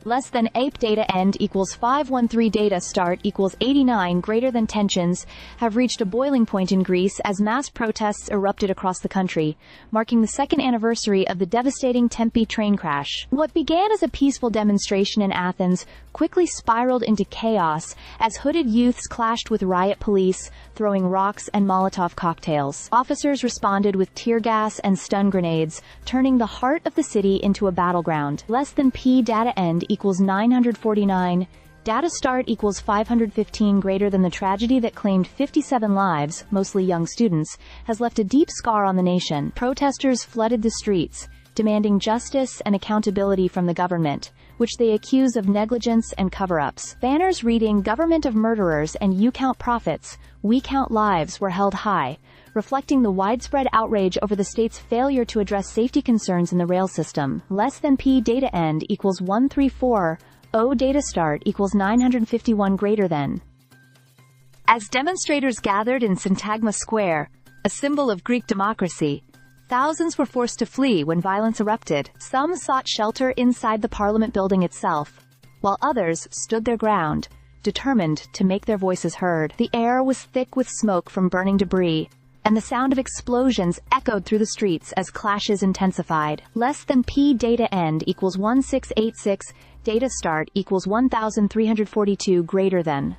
Less than ape data end equals 513 data start equals 89 greater than tensions have reached a boiling point in Greece as mass protests erupted across the country, marking the second anniversary of the devastating Tempe train crash. What began as a peaceful demonstration in Athens quickly spiraled into chaos as hooded youths clashed with riot police, throwing rocks and Molotov cocktails. Officers responded with tear gas and stun grenades, turning the heart of the city into a battleground. Less than P data end equals 949, data start equals 515 greater than the tragedy that claimed 57 lives, mostly young students, has left a deep scar on the nation. Protesters flooded the streets, demanding justice and accountability from the government, which they accuse of negligence and cover-ups. Banners reading "Government of Murderers" and "You Count Profits, We Count Lives" were held high, reflecting the widespread outrage over the state's failure to address safety concerns in the rail system. Less than P data end equals 134, O data start equals 951 greater than. As demonstrators gathered in Syntagma Square, a symbol of Greek democracy, thousands were forced to flee when violence erupted. Some sought shelter inside the Parliament building itself, while others stood their ground, determined to make their voices heard. The air was thick with smoke from burning debris, and the sound of explosions echoed through the streets as clashes intensified. Less than P data end equals 1686, data start equals 1342 greater than.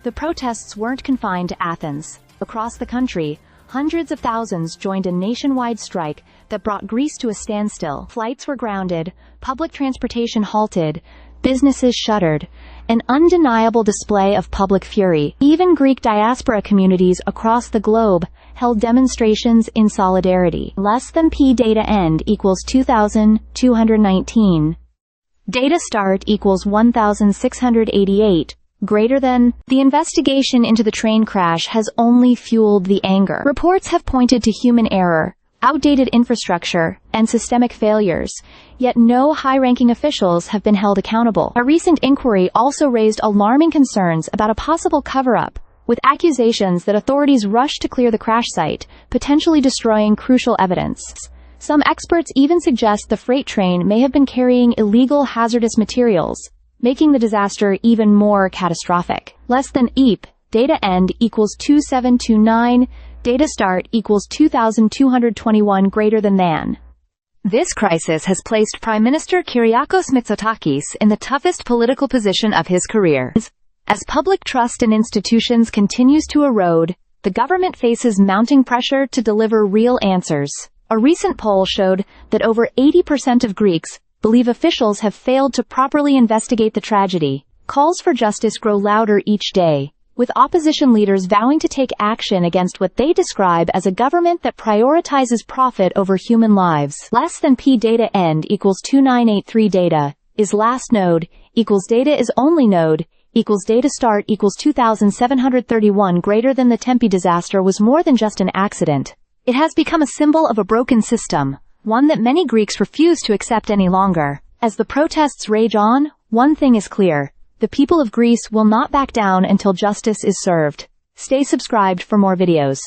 The protests weren't confined to Athens. Across the country, hundreds of thousands joined a nationwide strike that brought Greece to a standstill. Flights were grounded, public transportation halted, businesses shuttered, an undeniable display of public fury. Even Greek diaspora communities across the globe held demonstrations in solidarity. Less than P data end equals 2219. Data start equals 1688. Greater than. The investigation into the train crash has only fueled the anger. Reports have pointed to human error, outdated infrastructure, and systemic failures, yet no high-ranking officials have been held accountable. A recent inquiry also raised alarming concerns about a possible cover-up, with accusations that authorities rushed to clear the crash site, potentially destroying crucial evidence. Some experts even suggest the freight train may have been carrying illegal hazardous materials, making the disaster even more catastrophic. Less than EAP, data end equals 2729, data start equals 2221 greater than. This crisis has placed Prime Minister Kyriakos Mitsotakis in the toughest political position of his career. As public trust in institutions continues to erode, the government faces mounting pressure to deliver real answers. A recent poll showed that over 80% of Greeks believe officials have failed to properly investigate the tragedy. Calls for justice grow louder each day, with opposition leaders vowing to take action against what they describe as a government that prioritizes profit over human lives. Less than P data end equals 2983 data is last node equals data is only node equals data start equals 2731 greater than. The Tempe disaster was more than just an accident. It has become a symbol of a broken system, one that many Greeks refuse to accept any longer. As the protests rage on, one thing is clear: the people of Greece will not back down until justice is served. Stay subscribed for more videos.